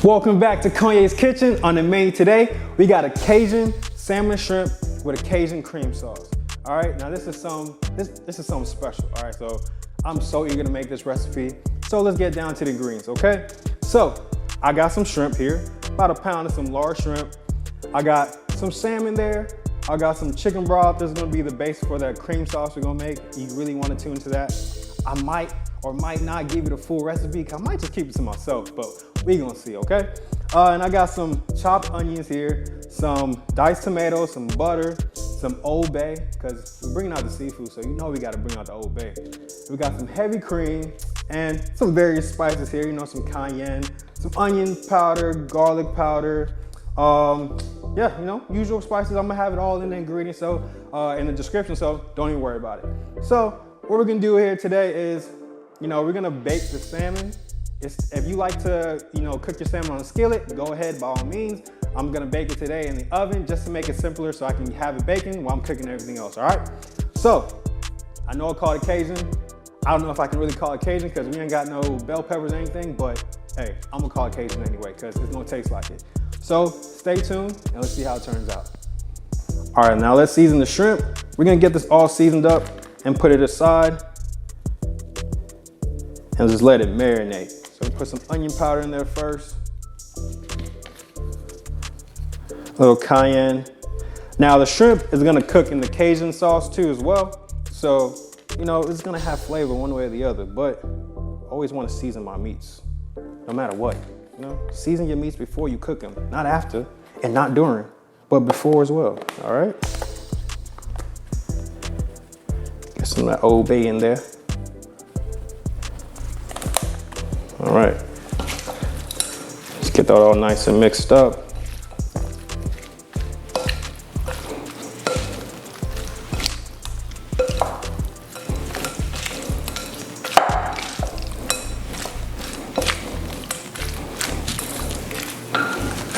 Welcome back to Konye's Kitchen. On the menu today, we got a Cajun salmon shrimp with a Cajun cream sauce. All right, now this is something special. All right, so I'm so eager to make this recipe. So let's get down to the ingredients, okay? So I got some shrimp here, about a pound of some large shrimp. I got some salmon there. I got some chicken broth. This is gonna be the base for that cream sauce we're gonna make. You really wanna tune into that. I might or might not give you the full recipe, 'cause I might just keep it to myself, but we gonna see, okay? And I got some chopped onions here, some diced tomatoes, some butter, some Old Bay, because we're bringing out the seafood, so you know we gotta bring out the Old Bay. We got some heavy cream and some various spices here, you know, some cayenne, some onion powder, garlic powder, yeah, you know, usual spices. I'm gonna have it all in the ingredients, so in the description, so don't even worry about it. So what we're gonna do here today is, you know, we're gonna bake the salmon. If you like to, you know, cook your salmon on a skillet, go ahead by all means. I'm gonna bake it today in the oven just to make it simpler so I can have it baking while I'm cooking everything else, all right? So, I know I call it Cajun. I don't know if I can really call it Cajun because we ain't got no bell peppers or anything, but hey, I'm gonna call it Cajun anyway because it's gonna taste like it. So, stay tuned and let's see how it turns out. All right, now let's season the shrimp. We're gonna get this all seasoned up and put it aside and just let it marinate. So we put some onion powder in there first. A little cayenne. Now the shrimp is gonna cook in the Cajun sauce too as well. So, you know, it's gonna have flavor one way or the other, but I always wanna season my meats, no matter what. You know, season your meats before you cook them, not after and not during, but before as well, all right? Get some of that Old Bay in there. All right, let's get that all nice and mixed up.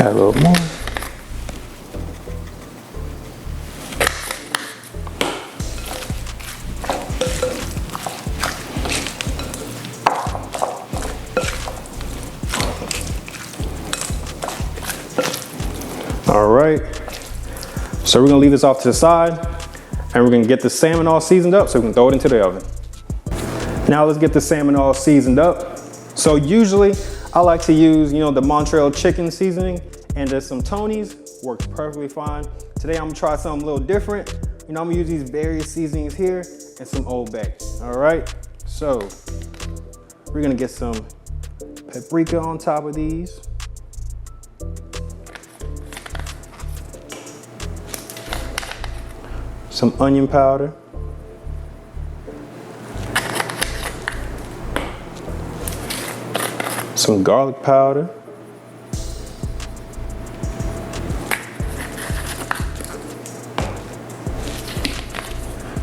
Add a little more. All right, so we're gonna leave this off to the side and we're gonna get the salmon all seasoned up so we can throw it into the oven. Now let's get the salmon all seasoned up. So usually I like to use, you know, the Montreal chicken seasoning and just some Tony's, works perfectly fine. Today I'm gonna try something a little different. You know, I'm gonna use these various seasonings here and some Old Bay. All right, so we're gonna get some paprika on top of these. Some onion powder. Some garlic powder.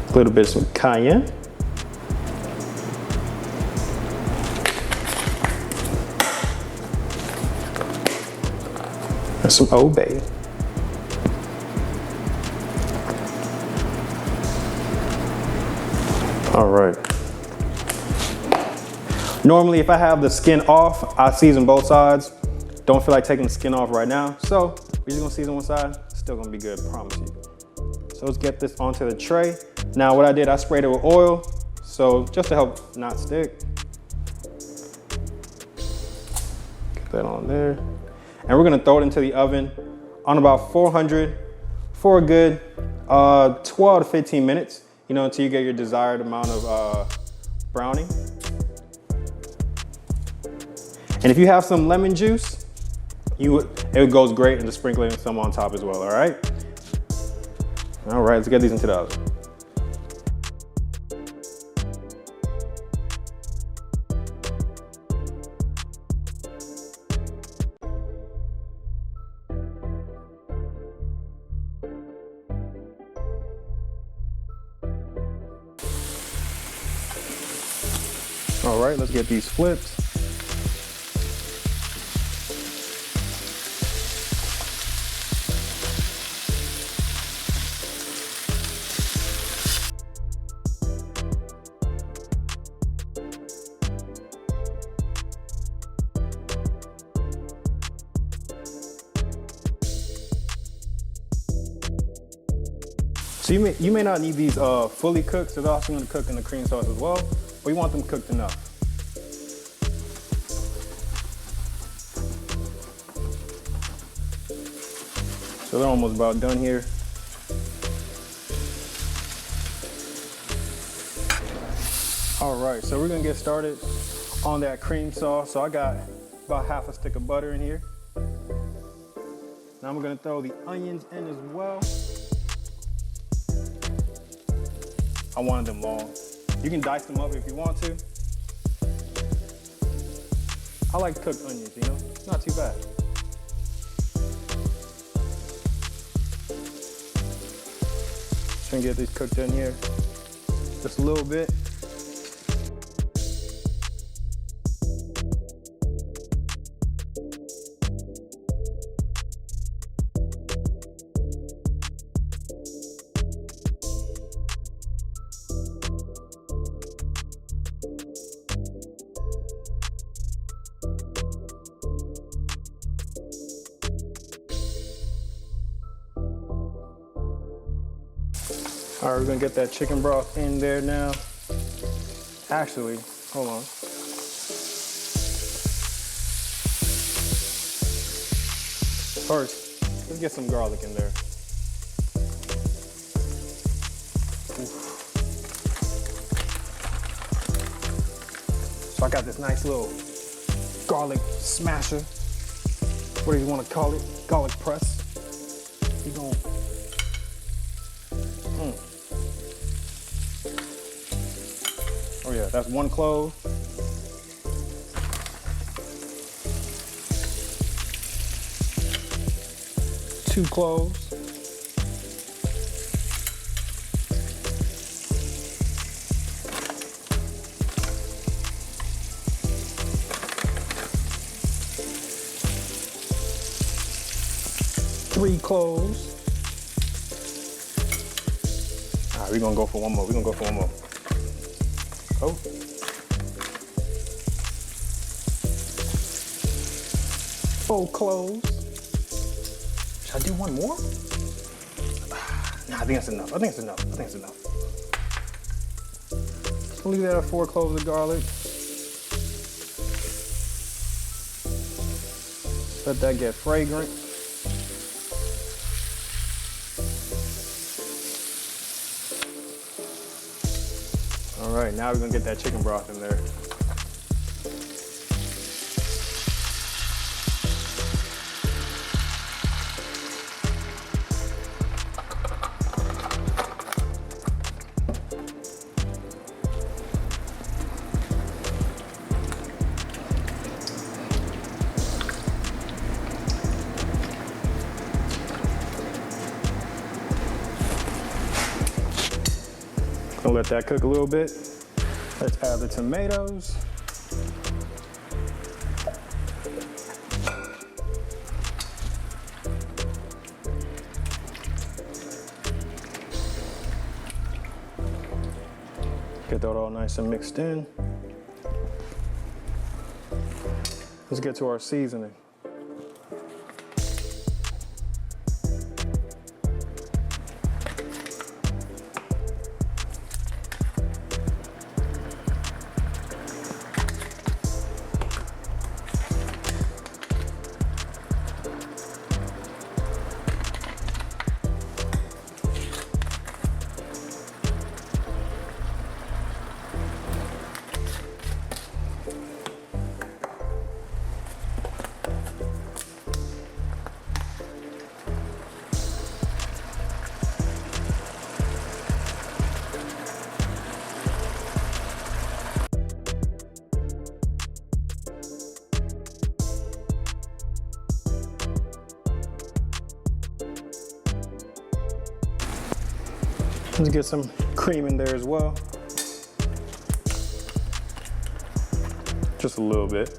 A little bit of some cayenne. And some Old Bay. All right. Normally, if I have the skin off, I season both sides. Don't feel like taking the skin off right now. So we're just gonna season one side. Still gonna be good, promise you. So let's get this onto the tray. Now what I did, I sprayed it with oil. So just to help not stick. Get that on there. And we're gonna throw it into the oven on about 400 for a good 12 to 15 minutes. You know, until you get your desired amount of browning. And if you have some lemon juice, it goes great and just sprinkle in some on top as well, all right? All right, let's get these into the oven. All right, let's get these flipped. So you may not need these fully cooked, so they're also gonna cook in the cream sauce as well, but you want them cooked enough. So they're almost about done here. All right, so we're gonna get started on that cream sauce. So I got about half a stick of butter in here. Now I'm gonna throw the onions in as well. I wanted them long. You can dice them up if you want to. I like cooked onions, you know? It's not too bad. Just gonna get these cooked in here just a little bit. All right, we're gonna get that chicken broth in there now. Actually, hold on. First, let's get some garlic in there. Oof. So I got this nice little garlic smasher. What do you want to call it? Garlic press. You gonna Oh yeah, that's 1 clove. Two cloves. Three cloves. All right, we're gonna go for one more. Oh. 4 cloves. Should I do one more? Nah, I think that's enough. So leave that at 4 cloves of garlic. Let that get fragrant. All right, now we're gonna get that chicken broth in there. Gonna let that cook a little bit. Let's add the tomatoes. Get that all nice and mixed in. Let's get to our seasoning. Let's get some cream in there as well. Just a little bit.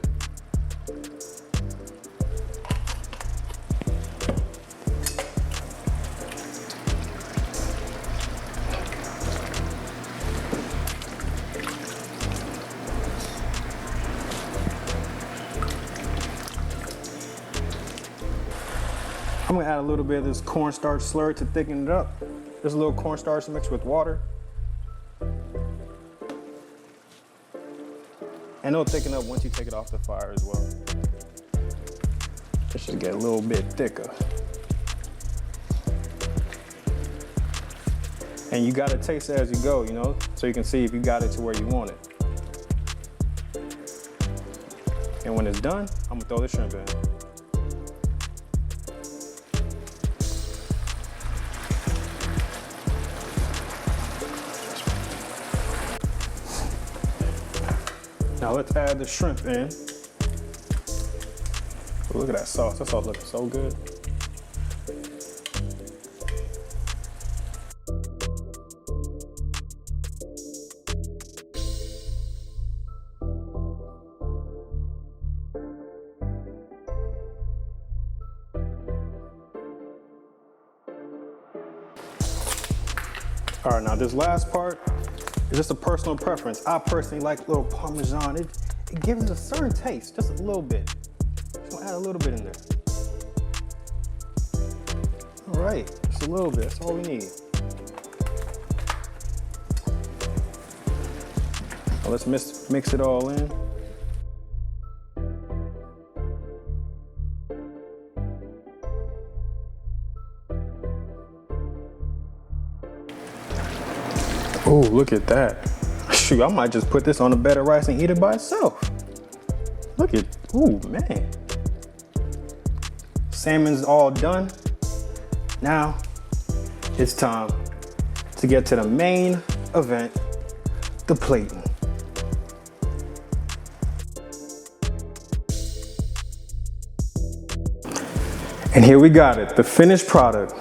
I'm gonna add a little bit of this cornstarch slurry to thicken it up. just a little cornstarch mixed with water. And it'll thicken up once you take it off the fire as well. It should get a little bit thicker. And you gotta taste it as you go, you know, so you can see if you got it to where you want it. And when it's done, I'm gonna throw the shrimp in. Now let's add the shrimp in. Ooh, look at that sauce. That sauce looking so good. All right, now this last part is just a personal preference. I personally like a little Parmesan. It gives it a certain taste, just a little bit. Just gonna add a little bit in there. All right, just a little bit, that's all we need. Now let's mix it all in. Oh, look at that. Shoot, I might just put this on a bed of rice and eat it by itself. Look at, ooh, man. Salmon's all done. Now, it's time to get to the main event, the plating. And here we got it, the finished product.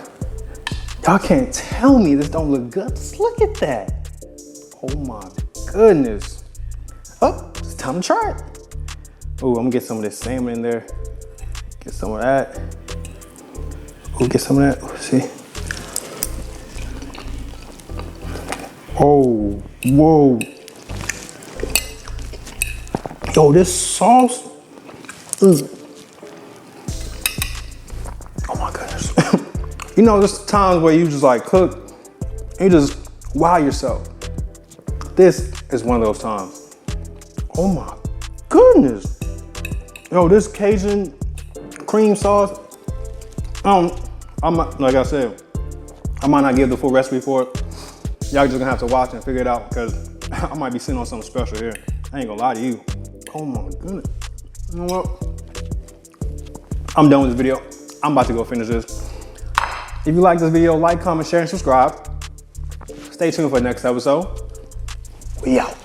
Y'all can't tell me this don't look good. Just look at that. Oh my goodness. Oh, it's time to try it. Oh, I'm gonna get some of this salmon in there. Get some of that. Oh, get some of that. Let's see. Oh, whoa. Yo, this sauce. Oh my goodness. You know, there's times where you just like cook, and you just wow yourself. This is one of those times. Oh my goodness. Yo, this Cajun cream sauce, like I said, I might not give the full recipe for it. Y'all just gonna have to watch and figure it out because I might be sitting on something special here. I ain't gonna lie to you. Oh my goodness. You know what? I'm done with this video. I'm about to go finish this. If you like this video, like, comment, share, and subscribe. Stay tuned for the next episode. We out.